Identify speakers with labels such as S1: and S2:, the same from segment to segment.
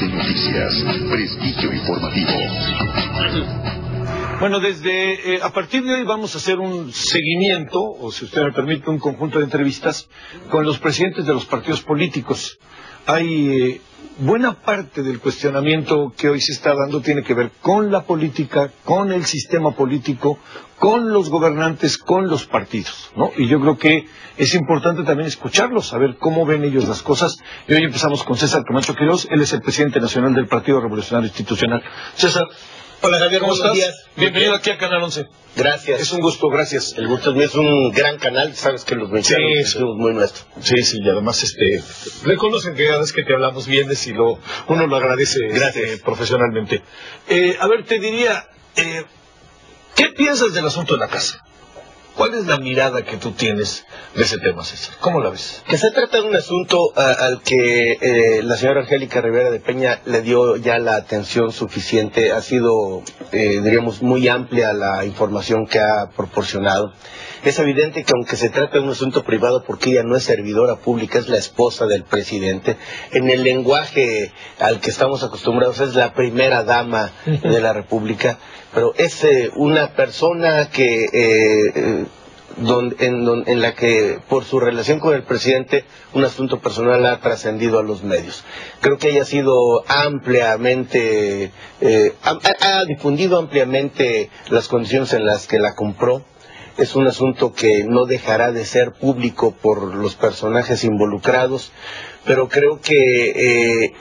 S1: en Noticias, prestigio informativo.
S2: Bueno, a partir de hoy vamos a hacer un seguimiento, o si usted me permite, un conjunto de entrevistas con los presidentes de los partidos políticos. Hay buena parte del cuestionamiento que hoy se está dando tiene que ver con la política, con el sistema político, con los gobernantes, con los partidos, ¿no? Y yo creo que es importante también escucharlos, saber cómo ven ellos las cosas. Y hoy empezamos con César Camacho Quirós, él es el presidente nacional del Partido Revolucionario Institucional. César.
S3: Hola Javier, ¿cómo estás?
S2: Días. Bienvenido aquí a Canal 11.
S3: Gracias.
S2: Es un gusto, gracias.
S3: El gusto es mío, es un gran canal, sabes que los mexicanos es muy nuestro.
S2: Sí, y además reconocen que cada vez que te hablamos vienes y uno lo agradece profesionalmente. A ver, te diría, ¿qué piensas del asunto de la casa? ¿Cuál es la mirada que tú tienes de ese tema, César? ¿Cómo la ves?
S3: Que se trata de un asunto al que la señora Angélica Rivera de Peña le dio ya la atención suficiente. Ha sido, diríamos, muy amplia la información que ha proporcionado. Es evidente que aunque se trata de un asunto privado, porque ella no es servidora pública, es la esposa del presidente, en el lenguaje al que estamos acostumbrados es la primera dama de la República, pero es una persona que en la que por su relación con el presidente un asunto personal ha trascendido a los medios. Creo que ella ha sido ampliamente, ha difundido ampliamente las condiciones en las que la compró. Es un asunto que no dejará de ser público por los personajes involucrados, pero creo que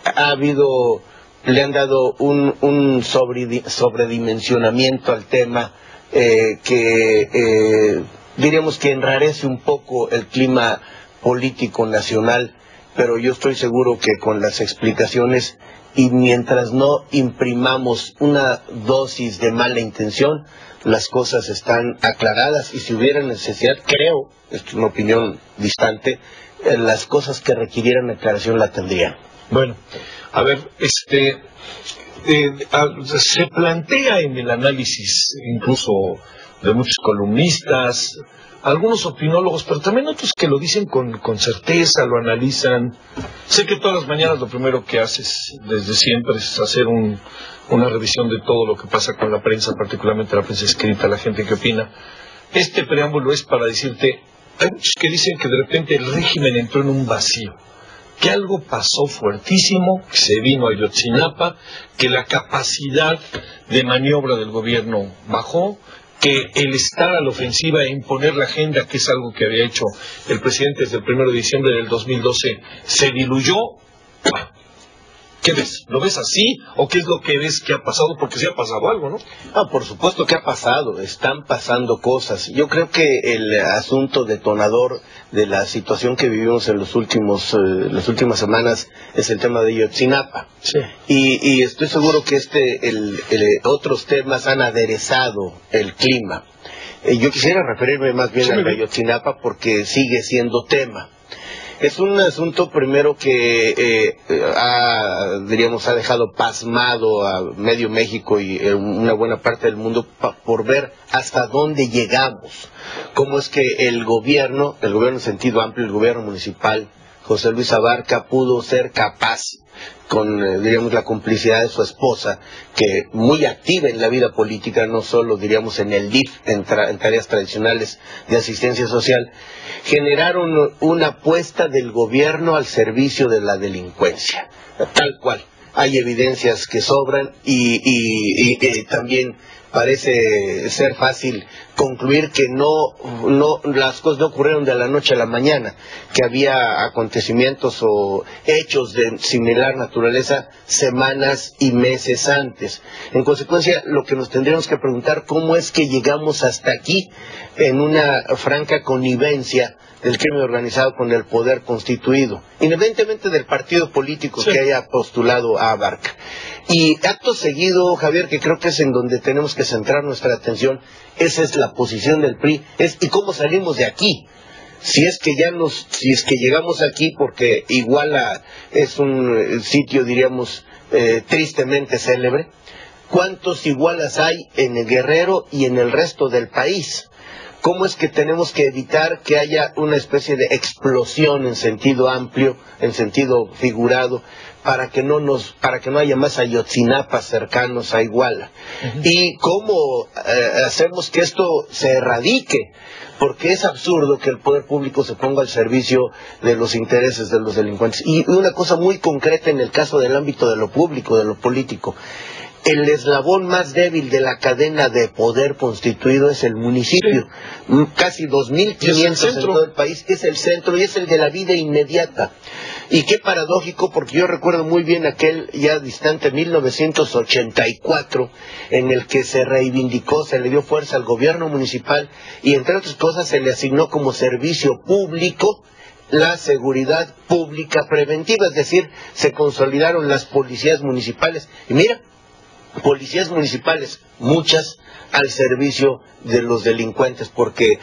S3: le han dado un sobredimensionamiento al tema que diríamos que enrarece un poco el clima político nacional, pero yo estoy seguro que con las explicaciones y mientras no imprimamos una dosis de mala intención, las cosas están aclaradas y si hubiera necesidad, creo, esto es una opinión distante, las cosas que requirieran aclaración la tendrían.
S2: Bueno, a ver, se plantea en el análisis incluso de muchos columnistas, algunos opinólogos, pero también otros que lo dicen con certeza, lo analizan. Sé que todas las mañanas lo primero que haces desde siempre es hacer una revisión de todo lo que pasa con la prensa, particularmente la prensa escrita, la gente que opina. Este preámbulo es para decirte, hay muchos que dicen que de repente el régimen entró en un vacío, que algo pasó fuertísimo, que se vino a Ayotzinapa, que la capacidad de maniobra del gobierno bajó, que el estar a la ofensiva e imponer la agenda, que es algo que había hecho el presidente desde el 1 de diciembre del 2012, se diluyó. ¿Qué ves? ¿Lo ves así? ¿O qué es lo que ves que ha pasado? Porque sí ha pasado algo, ¿no?
S3: Por supuesto que ha pasado, están pasando cosas. Yo creo que el asunto detonador de la situación que vivimos en las últimas semanas es el tema de Ayotzinapa.
S2: Sí.
S3: Y estoy seguro que otros temas han aderezado el clima. Yo quisiera referirme más bien a Ayotzinapa porque sigue siendo tema. Es un asunto primero que ha dejado pasmado a medio México y una buena parte del mundo por ver hasta dónde llegamos. Cómo es que el gobierno en sentido amplio, el gobierno municipal, José Luis Abarca, pudo ser capaz, con la complicidad de su esposa, que muy activa en la vida política, no solo en el DIF, en tareas tradicionales de asistencia social, generaron una apuesta del gobierno al servicio de la delincuencia, tal cual. Hay evidencias que sobran y también parece ser fácil concluir que las cosas no ocurrieron de la noche a la mañana, que había acontecimientos o hechos de similar naturaleza semanas y meses antes. En consecuencia, lo que nos tendríamos que preguntar, ¿cómo es que llegamos hasta aquí en una franca connivencia del crimen organizado con el poder constituido, independientemente del partido político que haya postulado a Abarca? Y acto seguido, Javier, que creo que es en donde tenemos que centrar nuestra atención, esa es la posición del PRI, ¿y cómo salimos de aquí? Si es que llegamos aquí, porque Iguala es un sitio, tristemente célebre, ¿cuántos Igualas hay en el Guerrero y en el resto del país? ¿Cómo es que tenemos que evitar que haya una especie de explosión en sentido amplio, en sentido figurado, para que no haya más Ayotzinapas cercanos a Iguala. Y cómo hacemos que esto se erradique, porque es absurdo que el poder público se ponga al servicio de los intereses de los delincuentes. Y una cosa muy concreta en el caso del ámbito de lo público, de lo político: el eslabón más débil de la cadena de poder constituido es el municipio. Sí. Casi 2.500 en todo el país, es el centro y es el de la vida inmediata. Y qué paradójico, porque yo recuerdo muy bien aquel ya distante 1984, en el que se reivindicó, se le dio fuerza al gobierno municipal y entre otras cosas se le asignó como servicio público la seguridad pública preventiva, es decir, se consolidaron las policías municipales. Y mira, policías municipales, muchas al servicio de los delincuentes, porque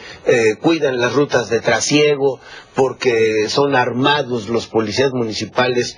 S3: cuidan las rutas de trasiego, porque son armados los policías municipales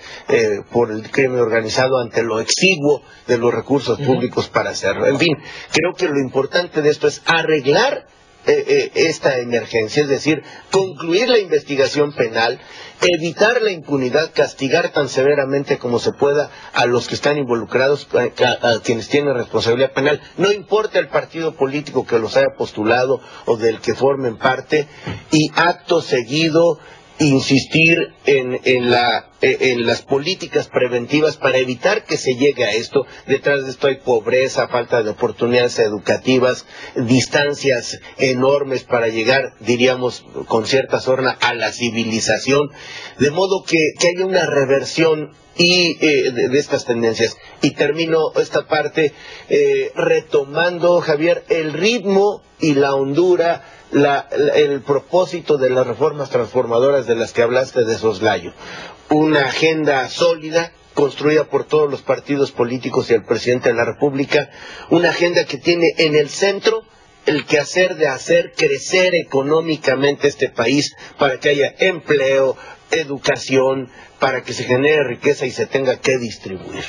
S3: por el crimen organizado ante lo exiguo de los recursos públicos para hacerlo. En fin, creo que lo importante de esto es arreglar esta emergencia, es decir, concluir la investigación penal, evitar la impunidad, castigar tan severamente como se pueda a los que están involucrados, a quienes tienen responsabilidad penal, no importa el partido político que los haya postulado o del que formen parte, y acto seguido insistir en las políticas preventivas para evitar que se llegue a esto. Detrás de esto hay pobreza, falta de oportunidades educativas, distancias enormes para llegar, diríamos con cierta sorna, a la civilización, de modo que haya una reversión de estas tendencias. Y termino esta parte retomando, Javier, el ritmo y la hondura, el propósito de las reformas transformadoras de las que hablaste de soslayo. Una agenda sólida, construida por todos los partidos políticos y el presidente de la República, una agenda que tiene en el centro el quehacer de hacer crecer económicamente este país para que haya empleo, educación, para que se genere riqueza y se tenga que distribuir.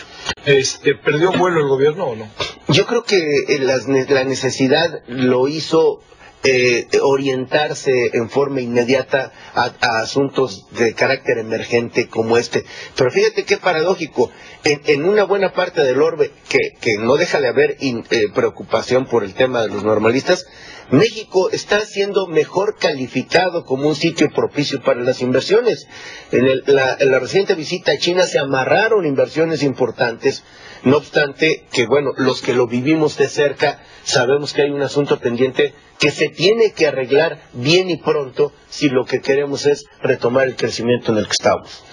S2: ¿Perdió vuelo el gobierno o no?
S3: Yo creo que la necesidad lo hizo orientarse en forma inmediata a asuntos de carácter emergente como este. Pero fíjate qué paradójico, en una buena parte del orbe, que no deja de haber preocupación por el tema de los normalistas, México está siendo mejor calificado como un sitio propicio para las inversiones. En la reciente visita a China se amarraron inversiones importantes. No obstante que, bueno, los que lo vivimos de cerca sabemos que hay un asunto pendiente que se tiene que arreglar bien y pronto si lo que queremos es retomar el crecimiento en el que estamos.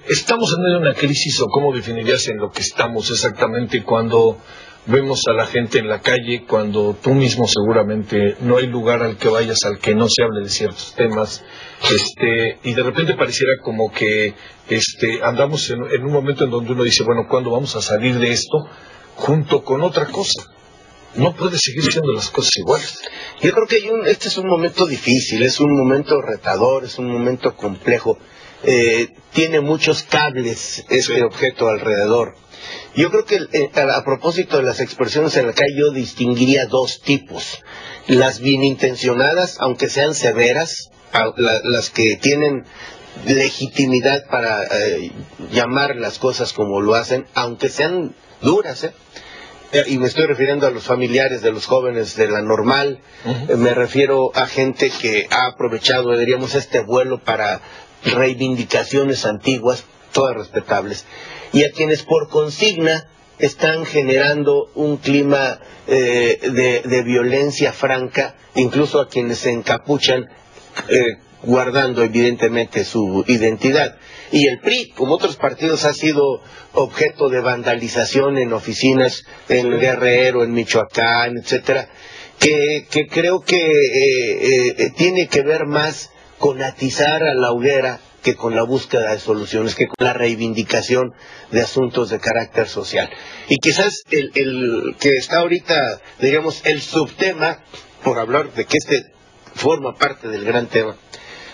S2: ¿Estamos en medio de una crisis o cómo definirías en lo que estamos exactamente cuando vemos a la gente en la calle, cuando tú mismo seguramente no hay lugar al que vayas al que no se hable de ciertos temas, y de repente pareciera como que andamos en un momento en donde uno dice, bueno, ¿cuándo vamos a salir de esto junto con otra cosa? No puede seguir siendo las cosas iguales.
S3: Yo creo que este es un momento difícil, es un momento retador, es un momento complejo. Tiene muchos cables este objeto alrededor. Yo creo que a propósito de las expresiones en la calle, yo distinguiría dos tipos: las bien intencionadas, aunque sean severas, las que tienen legitimidad para llamar las cosas como lo hacen, aunque sean duras, y me estoy refiriendo a los familiares de los jóvenes de la Normal. Me refiero a gente que ha aprovechado, diríamos, este vuelo para reivindicaciones antiguas, todas respetables, y a quienes por consigna están generando un clima de violencia franca, incluso a quienes se encapuchan guardando evidentemente su identidad. Y el PRI, como otros partidos, ha sido objeto de vandalización en oficinas, en Guerrero, en Michoacán, etcétera, que creo que tiene que ver más con atizar a la hoguera que con la búsqueda de soluciones, que con la reivindicación de asuntos de carácter social. Y quizás el que está ahorita, digamos, el subtema, por hablar de que forma parte del gran tema,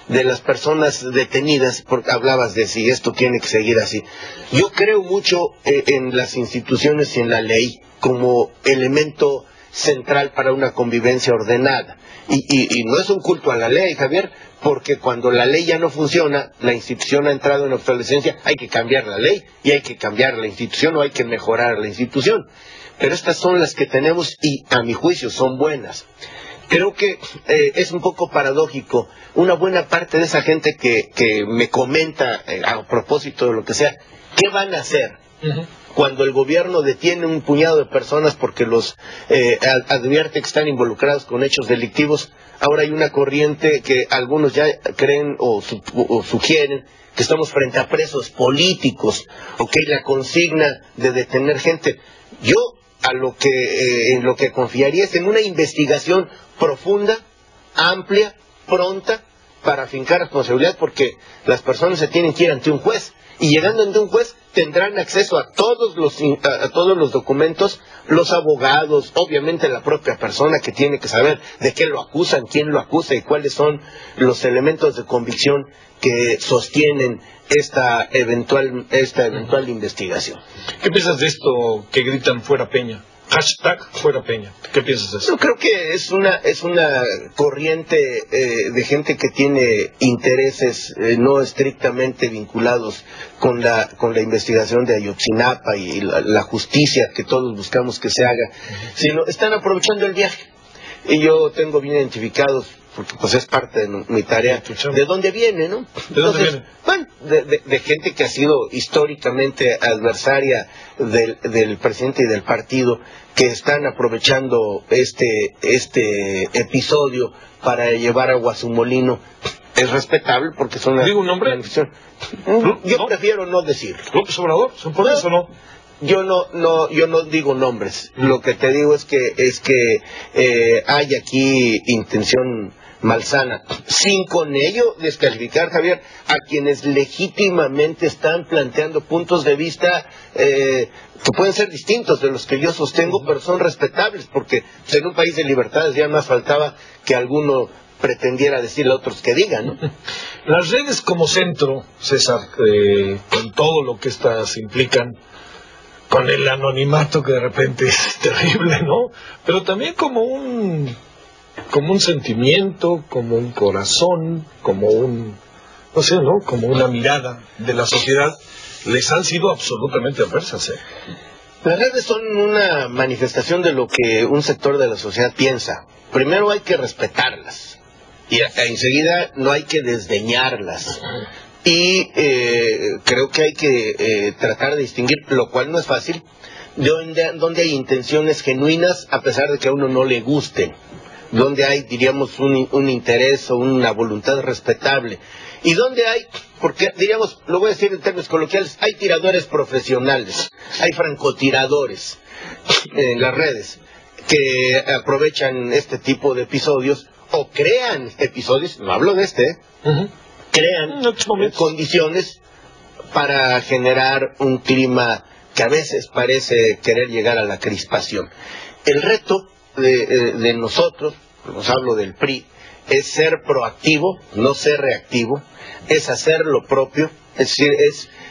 S3: de las personas detenidas, porque hablabas de si esto tiene que seguir así. Yo creo mucho en las instituciones y en la ley como elemento central para una convivencia ordenada. Y no es un culto a la ley, Javier, porque cuando la ley ya no funciona, la institución ha entrado en obsolescencia, hay que cambiar la ley y hay que cambiar la institución o hay que mejorar la institución. Pero estas son las que tenemos y, a mi juicio, son buenas. Creo que es un poco paradójico. Una buena parte de esa gente que me comenta a propósito de lo que sea, ¿qué van a hacer cuando el gobierno detiene un puñado de personas porque los advierte que están involucrados con hechos delictivos? Ahora hay una corriente que algunos ya creen o sugieren que estamos frente a presos políticos, la consigna de detener gente. Yo en lo que confiaría es en una investigación profunda, amplia, pronta, para afincar responsabilidad, porque las personas se tienen que ir ante un juez, y llegando ante un juez tendrán acceso a todos los documentos, los abogados, obviamente la propia persona que tiene que saber de qué lo acusan, quién lo acusa y cuáles son los elementos de convicción que sostienen esta eventual investigación.
S2: ¿Qué piensas de esto que gritan fuera Peña? Hashtag fuera Peña. ¿Qué piensas de eso?
S3: Yo creo que es una corriente de gente que tiene intereses no estrictamente vinculados con la investigación de Ayotzinapa y la justicia que todos buscamos que se haga, sino están aprovechando el viaje. Y yo tengo bien identificados, porque pues es parte de mi tarea, de dónde viene, ¿no?
S2: ¿De dónde viene?
S3: Bueno, de gente que ha sido históricamente adversaria del presidente y del partido, que están aprovechando este episodio para llevar agua a su molino. Es respetable porque son...
S2: ¿Digo un nombre?
S3: Yo prefiero no decirlo.
S2: ¿López Obrador? ¿Son por eso o no?
S3: Yo no digo nombres. Lo que te digo es que hay aquí intención malsana, sin con ello descalificar, Javier, a quienes legítimamente están planteando puntos de vista que pueden ser distintos de los que yo sostengo, pero son respetables, porque en un país de libertades ya más faltaba que alguno pretendiera decirle a otros que digan, ¿no?
S2: Las redes como centro, César, con todo lo que estas implican, con el anonimato que de repente es terrible, ¿no? Pero también como un sentimiento, como un corazón, como no sé, ¿no? Como una mirada de la sociedad, les han sido absolutamente adversas, ¿eh?
S3: Las redes son una manifestación de lo que un sector de la sociedad piensa. Primero hay que respetarlas y enseguida no hay que desdeñarlas. Y creo que hay que tratar de distinguir, lo cual no es fácil, donde hay intenciones genuinas a pesar de que a uno no le gusten, donde hay, diríamos, un interés o una voluntad respetable, y donde hay, porque diríamos, lo voy a decir en términos coloquiales, hay tiradores profesionales, hay francotiradores en las redes que aprovechan este tipo de episodios o crean episodios, no hablo de crean condiciones para generar un clima que a veces parece querer llegar a la crispación. El reto de nosotros, os hablo del PRI, es ser proactivo, no ser reactivo, es hacer lo propio, es decir,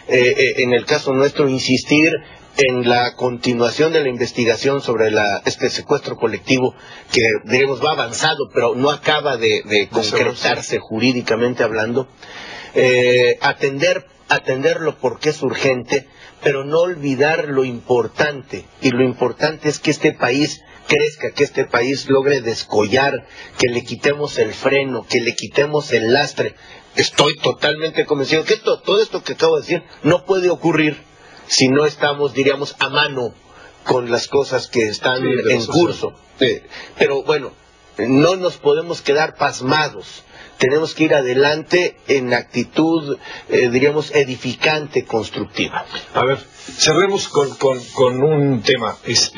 S3: en el caso nuestro insistir en la continuación de la investigación sobre este secuestro colectivo que, diremos, va avanzado, pero no acaba de concretarse jurídicamente hablando. Atenderlo porque es urgente, pero no olvidar lo importante, y lo importante es que este país crezca, que este país logre descollar, que le quitemos el freno, que le quitemos el lastre. Estoy totalmente convencido que todo esto que acabo de decir no puede ocurrir si no estamos, diríamos, a mano con las cosas que están en curso. Pero bueno, no nos podemos quedar pasmados. Tenemos que ir adelante en actitud, diríamos, edificante, constructiva.
S2: A ver, cerremos con un tema, que es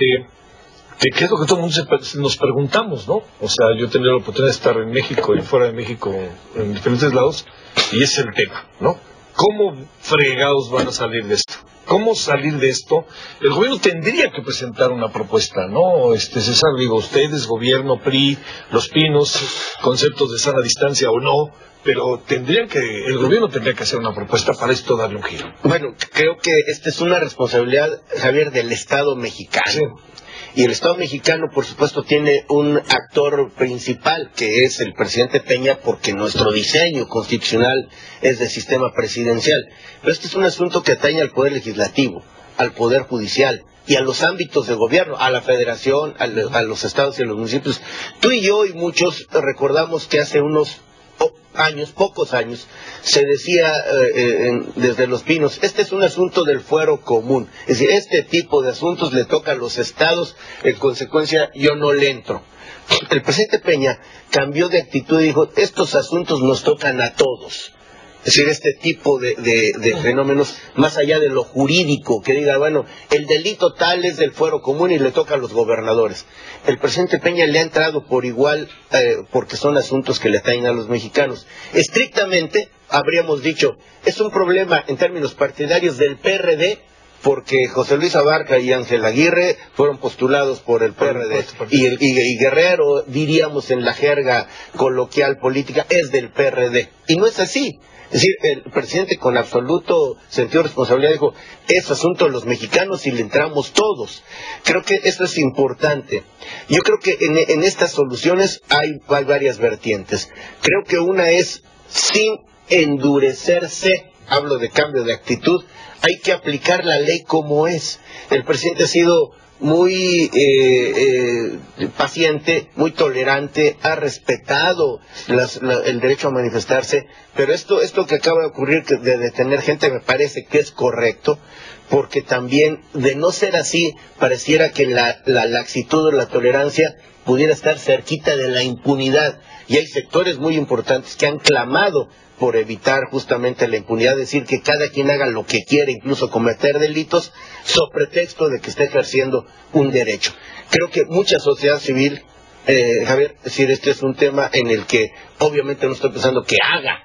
S2: lo que todo el mundo nos preguntamos, ¿no? O sea, yo he tenido la oportunidad de estar en México y fuera de México, en diferentes lados, y es el tema, ¿no? ¿Cómo fregados van a salir de esto? ¿Cómo salir de esto? El gobierno tendría que presentar una propuesta, ¿no? César, digo, ustedes, gobierno, PRI, Los Pinos, conceptos de sana distancia o no, pero el gobierno tendría que hacer una propuesta para esto darle un giro.
S3: Bueno, creo que esta es una responsabilidad, Javier, del Estado mexicano. Sí. Y el Estado mexicano, por supuesto, tiene un actor principal, que es el presidente Peña, porque nuestro diseño constitucional es de sistema presidencial. Pero este es un asunto que atañe al Poder Legislativo, al Poder Judicial y a los ámbitos de gobierno, a la Federación, a los estados y a los municipios. Tú y yo y muchos recordamos que hace unos años, pocos años, se decía desde Los Pinos, este es un asunto del fuero común. Es decir, este tipo de asuntos le toca a los estados, en consecuencia yo no le entro. El presidente Peña cambió de actitud y dijo, estos asuntos nos tocan a todos. Es decir, este tipo de fenómenos, más allá de lo jurídico, que diga, bueno, el delito tal es del fuero común y le toca a los gobernadores. El presidente Peña le ha entrado por igual, porque son asuntos que le atañen a los mexicanos. Estrictamente, habríamos dicho, es un problema en términos partidarios del PRD, porque José Luis Abarca y Ángel Aguirre fueron postulados por el PRD, y Guerrero, diríamos en la jerga coloquial política, es del PRD. Y no es así. Es decir, el presidente con absoluto sentido de responsabilidad dijo, es asunto de los mexicanos y le entramos todos. Creo que esto es importante. Yo creo que en estas soluciones hay varias vertientes. Creo que una es, sin endurecerse, hablo de cambio de actitud, hay que aplicar la ley como es. El presidente ha sido muy paciente, muy tolerante, ha respetado el derecho a manifestarse, pero esto que acaba de ocurrir, de detener gente, me parece que es correcto, porque también, de no ser así, pareciera que la laxitud o la tolerancia pudiera estar cerquita de la impunidad, y hay sectores muy importantes que han clamado por evitar justamente la impunidad, decir que cada quien haga lo que quiere, incluso cometer delitos, sobre pretexto de que está ejerciendo un derecho. Creo que mucha sociedad civil, Javier, es decir, este es un tema en el que obviamente no estoy pensando que haga.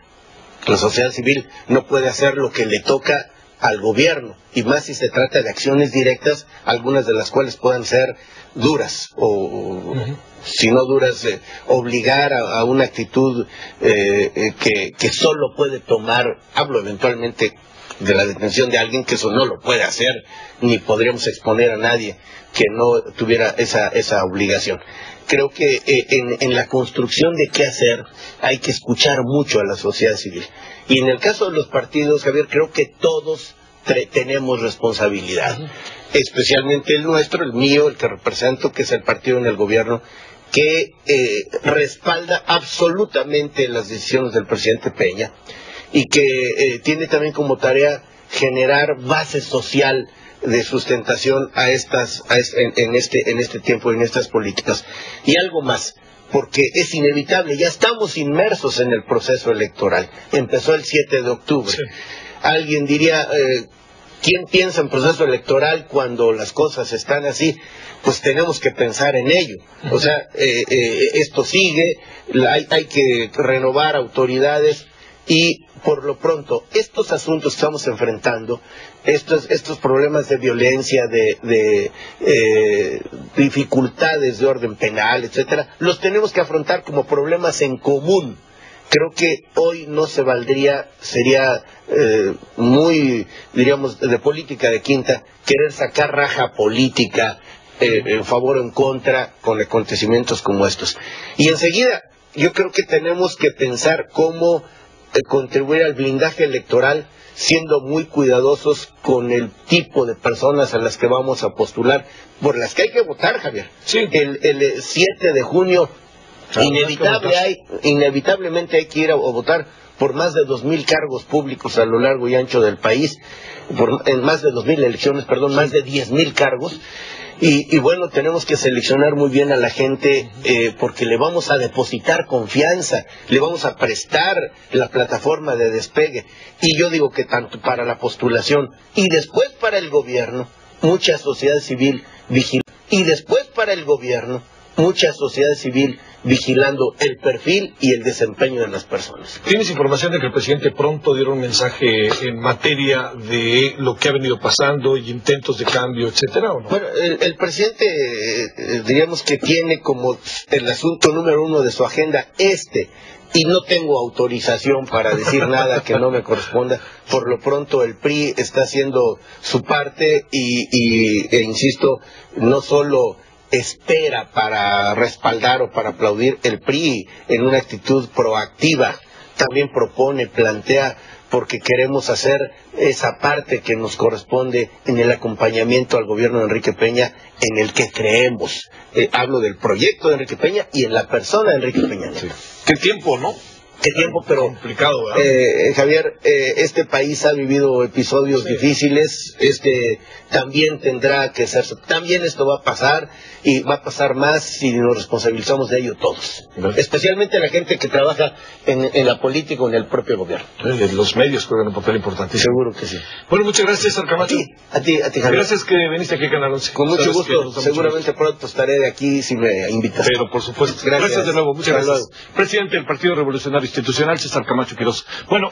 S3: La sociedad civil no puede hacer lo que le toca al gobierno, y más si se trata de acciones directas, algunas de las cuales puedan ser duras, o si no duras, obligar a una actitud que solo puede tomar, hablo eventualmente de la detención de alguien, que eso no lo puede hacer, ni podríamos exponer a nadie que no tuviera esa obligación. Creo que en la construcción de qué hacer hay que escuchar mucho a la sociedad civil. Y en el caso de los partidos, Javier, creo que todos tenemos responsabilidad. Especialmente el nuestro, el mío, el que represento, que es el partido en el gobierno, que respalda absolutamente las decisiones del presidente Peña, y que tiene también como tarea generar base social de sustentación en este tiempo, en estas políticas. Y algo más, porque es inevitable, ya estamos inmersos en el proceso electoral. Empezó el 7 de octubre. Sí. Alguien diría, ¿quién piensa en proceso electoral cuando las cosas están así? Pues tenemos que pensar en ello. O sea, esto sigue, hay que renovar autoridades, y por lo pronto, estos asuntos que estamos enfrentando, estos problemas de violencia, de dificultades de orden penal, etcétera, los tenemos que afrontar como problemas en común. Creo que hoy no se valdría, sería muy, diríamos, de política de quinta, querer sacar raja política en favor o en contra con acontecimientos como estos. Y enseguida, yo creo que tenemos que pensar cómo contribuir al blindaje electoral, siendo muy cuidadosos con el tipo de personas a las que vamos a postular, por las que hay que votar, Javier. Sí. El 7 de junio, inevitablemente hay que ir a votar por más de 2,000 cargos públicos a lo largo y ancho del país, en más de 2,000 elecciones, perdón, más de 10,000 cargos. Y bueno, tenemos que seleccionar muy bien a la gente, porque le vamos a depositar confianza, le vamos a prestar la plataforma de despegue. Y yo digo que tanto para la postulación y después para el gobierno, mucha sociedad civil vigilando. Y después para el gobierno, mucha sociedad civil vigilando el perfil y el desempeño de las personas.
S2: ¿Tienes información de que el presidente pronto diera un mensaje en materia de lo que ha venido pasando y intentos de cambio, etcétera, o no?
S3: Bueno, el presidente, diríamos que tiene como el asunto número uno de su agenda y no tengo autorización para decir nada que no me corresponda. Por lo pronto el PRI está haciendo su parte e insisto, no solo espera para respaldar o para aplaudir. El PRI, en una actitud proactiva, también propone, plantea, porque queremos hacer esa parte que nos corresponde en el acompañamiento al gobierno de Enrique Peña, en el que creemos. Hablo del proyecto de Enrique Peña y en la persona de Enrique Peña.
S2: Sí. ¿Qué tiempo, no?
S3: Qué tiempo, pero
S2: complicado, ¿verdad?
S3: Javier, este país ha vivido episodios difíciles, también tendrá que ser, también esto va a pasar y va a pasar más si nos responsabilizamos de ello todos, especialmente la gente que trabaja en la política o en el propio gobierno.
S2: Los medios juegan un papel importantísimo.
S3: Seguro que sí.
S2: Bueno, muchas gracias, César Camacho.
S3: A ti, Javier.
S2: Gracias que viniste aquí a Canal 11.
S3: Con mucho gusto, seguramente pronto estaré de aquí si me invitas.
S2: Pero por supuesto. Gracias de nuevo, muchas gracias. Presidente del Partido Revolucionario Institucional, César Camacho Quirós. Bueno.